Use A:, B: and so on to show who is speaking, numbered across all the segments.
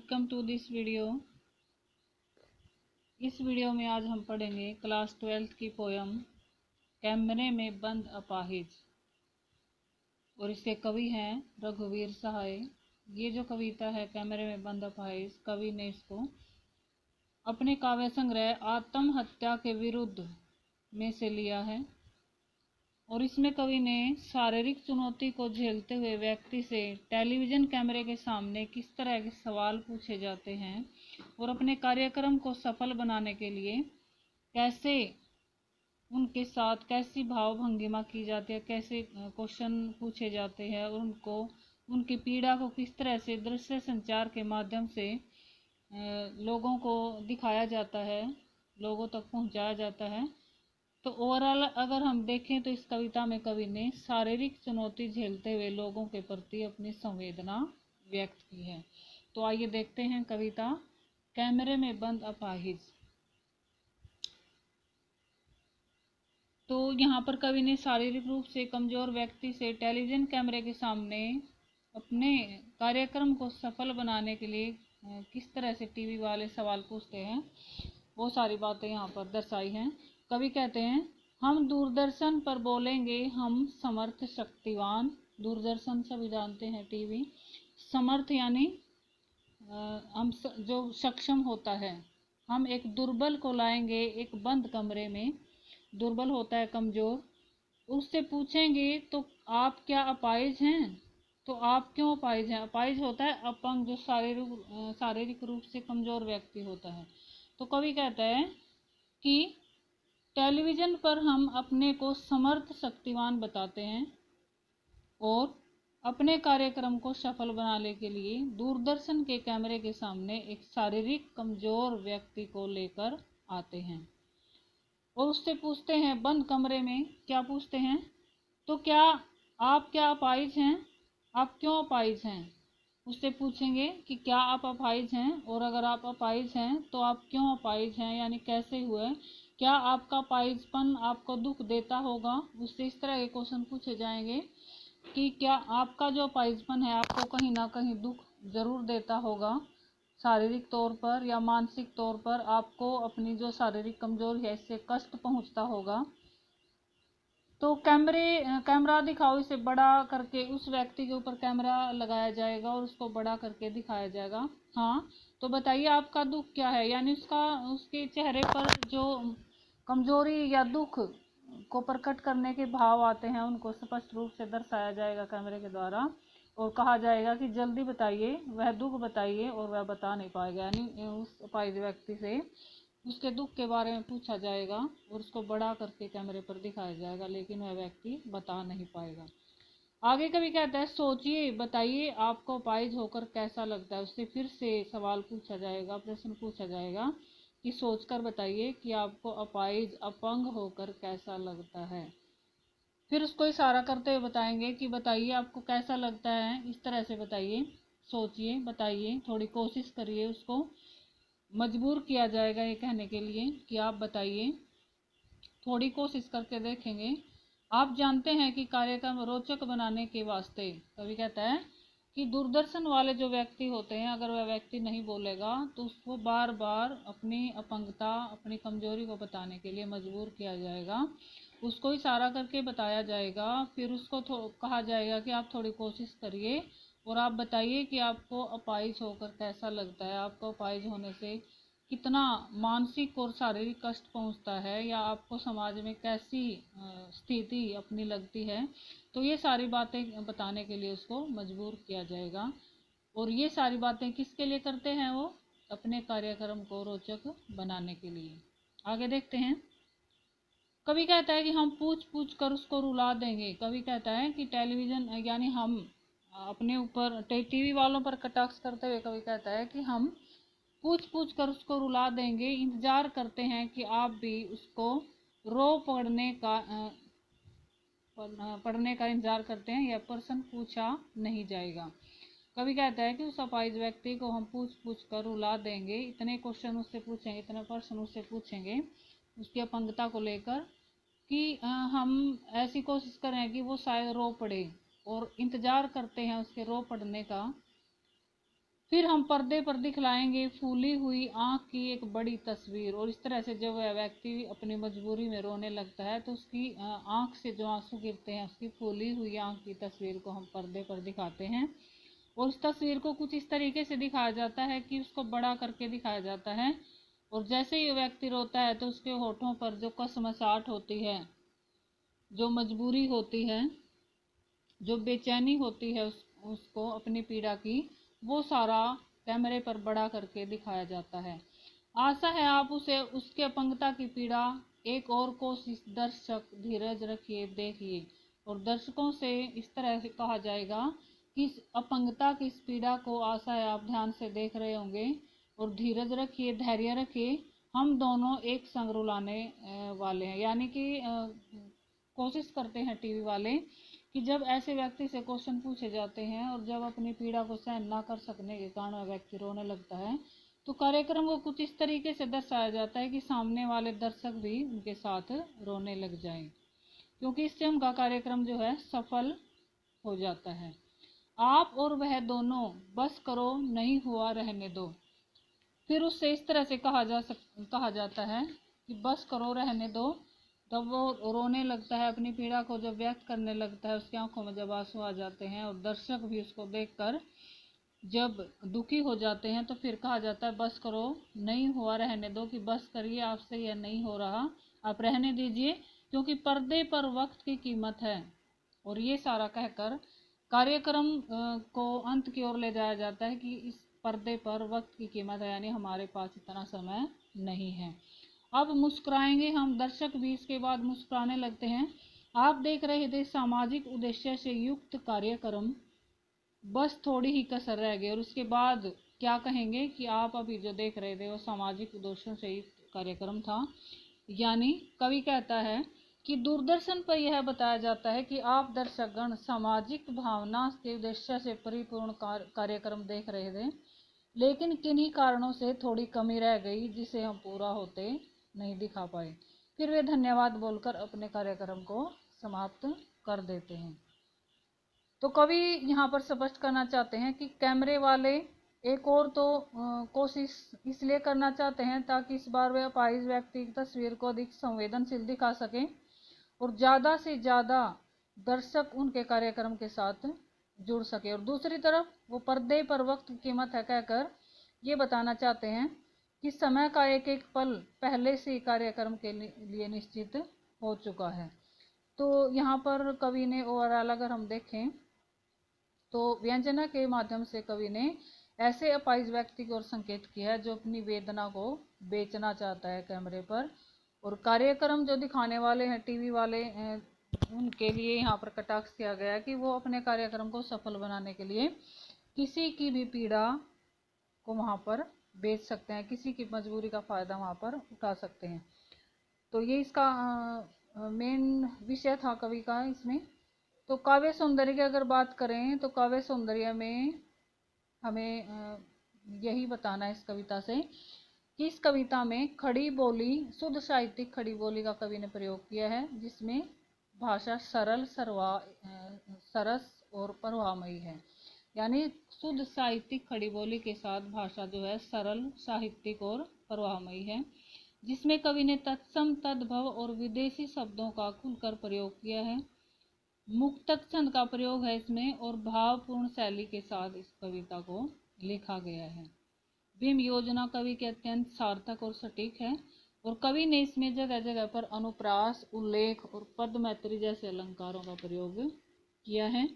A: Welcome to this video. इस video में आज हम पढ़ेंगे क्लास 12th की पोयम कैमरे में बंद अपाहिज और इसके कवि हैं रघुवीर सहाय। ये जो कविता है कैमरे में बंद अपाहिज, कवि ने इसको अपने काव्य संग्रह आत्महत्या के विरुद्ध में से लिया है और इसमें कवि ने शारीरिक चुनौती को झेलते हुए व्यक्ति से टेलीविज़न कैमरे के सामने किस तरह के सवाल पूछे जाते हैं और अपने कार्यक्रम को सफल बनाने के लिए कैसे उनके साथ कैसी भाव भंगिमा की जाती है, कैसे क्वेश्चन पूछे जाते हैं और उनको उनकी पीड़ा को किस तरह से दृश्य संचार के माध्यम से लोगों को दिखाया जाता है, लोगों तक पहुंचाया जाता है। तो ओवरऑल अगर हम देखें तो इस कविता में कवि ने शारीरिक चुनौती झेलते हुए लोगों के प्रति अपनी संवेदना व्यक्त की है। तो आइए देखते हैं कविता कैमरे में बंद अपाहिज। तो यहाँ पर कवि ने शारीरिक रूप से कमजोर व्यक्ति से टेलीविजन कैमरे के सामने अपने कार्यक्रम को सफल बनाने के लिए किस तरह से टीवी वाले सवाल पूछते हैं, वो सारी बातें यहाँ पर दर्शाई हैं। कवि कहते हैं, हम दूरदर्शन पर बोलेंगे, हम समर्थ शक्तिवान। दूरदर्शन सभी जानते हैं टीवी। समर्थ यानी हम जो सक्षम होता है। हम एक दुर्बल को लाएंगे एक बंद कमरे में, दुर्बल होता है कमजोर, उससे पूछेंगे तो आप क्या अपाहिज हैं? तो आप क्यों अपाहिज हैं? अपाहिज होता है अपंग, जो शारीरिक रूप से कमजोर व्यक्ति होता है। तो कवि कहता है कि टेलीविज़न पर हम अपने को समर्थ शक्तिवान बताते हैं और अपने कार्यक्रम को सफल बनाने के लिए दूरदर्शन के कैमरे के सामने एक शारीरिक कमजोर व्यक्ति को लेकर आते हैं और उससे पूछते हैं बंद कमरे में, क्या पूछते हैं? तो क्या आप क्या अपाहिज हैं? आप क्यों अपाहिज हैं? उससे पूछेंगे कि क्या आप अपाहिज हैं, और अगर आप अपाहिज हैं तो आप क्यों अपाहिज हैं, यानी कैसे हुए? क्या आपका अपाहिजपन आपको दुख देता होगा? उससे इस तरह के क्वेश्चन पूछे जाएंगे कि क्या आपका जो अपाहिजपन है आपको कहीं ना कहीं दुख जरूर देता होगा, शारीरिक तौर पर या मानसिक तौर पर आपको अपनी जो शारीरिक कमजोरी है इससे कष्ट पहुंचता होगा। तो कैमरा दिखाओ, इसे बड़ा करके उस व्यक्ति के ऊपर कैमरा लगाया जाएगा और उसको बड़ा करके दिखाया जाएगा। हाँ, तो बताइए आपका दुख क्या है, यानी उसके चेहरे पर जो कमजोरी या दुख को प्रकट करने के भाव आते हैं उनको स्पष्ट रूप से दर्शाया जाएगा कैमरे के द्वारा और कहा जाएगा कि जल्दी बताइए, वह दुख बताइए, और वह बता नहीं पाएगा। यानी उस अपाहिज व्यक्ति से उसके दुख के बारे में पूछा जाएगा और उसको बड़ा करके कैमरे पर दिखाया जाएगा, लेकिन वह व्यक्ति बता नहीं पाएगा। आगे कभी कहता है, सोचिए बताइए आपको अपाहिज होकर कैसा लगता है। उससे फिर से सवाल पूछा जाएगा, प्रश्न पूछा जाएगा कि सोचकर बताइए कि आपको अपाहिज अपंग होकर कैसा लगता है। फिर उसको इशारा करते हुए बताएंगे कि बताइए आपको कैसा लगता है, इस तरह से बताइए, सोचिए बताइए, थोड़ी कोशिश करिए। उसको मजबूर किया जाएगा ये कहने के लिए कि आप बताइए, थोड़ी कोशिश करके देखेंगे। आप जानते हैं कि कार्यक्रम रोचक बनाने के वास्ते, कवि कहता है कि दूरदर्शन वाले जो व्यक्ति होते हैं, अगर वह व्यक्ति नहीं बोलेगा तो उसको बार बार अपनी अपंगता, अपनी कमजोरी को बताने के लिए मजबूर किया जाएगा। उसको इशारा करके बताया जाएगा, फिर उसको कहा जाएगा कि आप थोड़ी कोशिश करिए और आप बताइए कि आपको अपाहिज होकर कैसा लगता है, आपको अपाहिज होने से कितना मानसिक और शारीरिक कष्ट पहुंचता है, या आपको समाज में कैसी स्थिति अपनी लगती है। तो ये सारी बातें बताने के लिए उसको मजबूर किया जाएगा और ये सारी बातें किसके लिए करते हैं? वो अपने कार्यक्रम को रोचक बनाने के लिए। आगे देखते हैं। कवि कहता है कि हम पूछ पूछ कर उसको रुला देंगे। कवि कहता है कि टेलीविज़न यानी हम अपने ऊपर टीवी वालों पर कटाक्ष करते हुए कवि कहता है कि हम पूछ पूछ कर उसको रुला देंगे, इंतजार करते हैं कि आप भी उसको रो पढ़ने का इंतजार करते हैं। यह प्रश्न पूछा नहीं जाएगा। कवि कहता है कि उस अपाहिज व्यक्ति को हम पूछ पूछ कर रुला देंगे, इतने क्वेश्चन उससे पूछेंगे, इतने प्रश्न उससे पूछेंगे उसकी अपंगता को लेकर कि हम ऐसी कोशिश करें कि वो शायद रो पड़े, और इंतजार करते हैं उसके रो पड़ने का। फिर हम पर्दे पर दिखलाएंगे फूली हुई आंख की एक बड़ी तस्वीर। और इस तरह से जब वह व्यक्ति अपनी मजबूरी में रोने लगता है तो उसकी आंख से जो आंसू गिरते हैं उसकी फूली हुई आंख की तस्वीर को हम पर्दे पर दिखाते हैं। और उस तस्वीर को कुछ इस तरीके से दिखाया जाता है कि उसको बड़ा करके दिखाया जाता है। और जैसे ही व्यक्ति रोता है तो उसके होठों पर जो कसमसाहट होती है, जो मजबूरी होती है, जो बेचैनी होती है उसको अपनी पीड़ा की, वो सारा कैमरे पर बड़ा करके दिखाया जाता है। आशा है आप उसे उसके अपंगता की पीड़ा एक और कोशिश दर्शक धीरज रखिए देखिए। और दर्शकों से इस तरह से कहा जाएगा कि इस अपंगता की इस पीड़ा को आशा है आप ध्यान से देख रहे होंगे। और धीरज रखिए, धैर्य रखिए, हम दोनों एक संग रुलाने वाले हैं। यानी कि कोशिश करते हैं टीवी वाले कि जब ऐसे व्यक्ति से क्वेश्चन पूछे जाते हैं और जब अपनी पीड़ा को सहन ना कर सकने के कारण वह व्यक्ति रोने लगता है तो कार्यक्रम को कुछ इस तरीके से दर्शाया जाता है कि सामने वाले दर्शक भी उनके साथ रोने लग जाएं, क्योंकि इससे उनका कार्यक्रम जो है सफल हो जाता है। आप और वह दोनों बस करो नहीं हुआ रहने दो। फिर उससे इस तरह से कहा जाता है कि बस करो रहने दो। तब वो रोने लगता है, अपनी पीड़ा को जब व्यक्त करने लगता है उसकी आंखों में जब आंसू आ जाते हैं और दर्शक भी उसको देखकर जब दुखी हो जाते हैं तो फिर कहा जाता है बस करो नहीं हुआ रहने दो, कि बस करिए आपसे यह नहीं हो रहा, आप रहने दीजिए, क्योंकि पर्दे पर वक्त की कीमत है। और ये सारा कहकर कार्यक्रम को अंत की ओर ले जाया जाता है कि इस पर्दे पर वक्त की कीमत है, यानी हमारे पास इतना समय नहीं है। अब मुस्कुराएंगे हम, दर्शक भी इसके बाद मुस्कुराने लगते हैं। आप देख रहे थे सामाजिक उद्देश्य से युक्त कार्यक्रम, बस थोड़ी ही कसर रह गई। और उसके बाद क्या कहेंगे कि आप अभी जो देख रहे थे वो सामाजिक उद्देश्यों से युक्त कार्यक्रम था। यानी कवि कहता है कि दूरदर्शन पर यह बताया जाता है कि आप दर्शकगण सामाजिक भावना के उद्देश्य से परिपूर्ण कार्यक्रम देख रहे थे, लेकिन किन्हीं कारणों से थोड़ी कमी रह गई जिसे हम पूरा होते नहीं दिखा पाए। फिर वे धन्यवाद बोलकर अपने कार्यक्रम को समाप्त कर देते हैं। तो कवि यहाँ पर स्पष्ट करना चाहते हैं कि कैमरे वाले एक और तो कोशिश इसलिए करना चाहते हैं ताकि इस बार वे अपाहिज व्यक्ति की तस्वीर को अधिक संवेदनशील दिखा सकें और ज़्यादा से ज़्यादा दर्शक उनके कार्यक्रम के साथ जुड़ सके। और दूसरी तरफ वो पर्दे पर वक्त की कीमत है कहकर ये बताना चाहते हैं कि समय का एक एक पल पहले से ही कार्यक्रम के लिए निश्चित हो चुका है। तो यहाँ पर कवि ने ओवरऑल अगर हम देखें तो व्यंजना के माध्यम से कवि ने ऐसे अपाहिज व्यक्ति की ओर संकेत किया है जो अपनी वेदना को बेचना चाहता है कैमरे पर। और कार्यक्रम जो दिखाने वाले हैं टीवी वाले उनके लिए यहाँ पर कटाक्ष किया गया है कि वो अपने कार्यक्रम को सफल बनाने के लिए किसी की भी पीड़ा को वहाँ पर बेच सकते हैं, किसी की मजबूरी का फ़ायदा वहाँ पर उठा सकते हैं। तो ये इसका मेन विषय था कवि का इसमें। तो काव्य सौंदर्य की अगर बात करें तो काव्य सौंदर्य में हमें यही बताना है इस कविता से कि इस कविता में खड़ी बोली, शुद्ध साहित्यिक खड़ी बोली का कवि ने प्रयोग किया है, जिसमें भाषा सरल सरस और प्रवाहमयी है। यानी शुद्ध साहित्यिक खड़ी बोली के साथ भाषा जो है सरल, साहित्यिक और प्रवाहमयी है, जिसमें कवि ने तत्सम, तद्भव और विदेशी शब्दों का खुलकर प्रयोग किया है। मुक्तक छंद का प्रयोग है इसमें और भावपूर्ण शैली के साथ इस कविता को लिखा गया है। बिंब योजना कवि के अत्यंत सार्थक और सटीक है और कवि ने इसमें जगह जगह पर अनुप्रास, उल्लेख और पद मैत्री जैसे अलंकारों का प्रयोग किया है।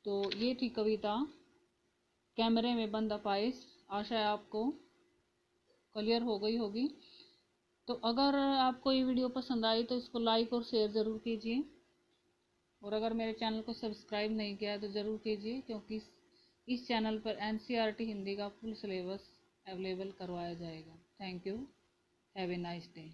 A: तो ये थी कविता कैमरे में बंद अपाहिज। आशा है आपको क्लियर हो गई होगी। तो अगर आपको ये वीडियो पसंद आई तो इसको लाइक और शेयर ज़रूर कीजिए और अगर मेरे चैनल को सब्सक्राइब नहीं किया है तो ज़रूर कीजिए, क्योंकि इस चैनल पर NCERT हिंदी का फुल सिलेबस अवेलेबल करवाया जाएगा। Thank you, have a nice day.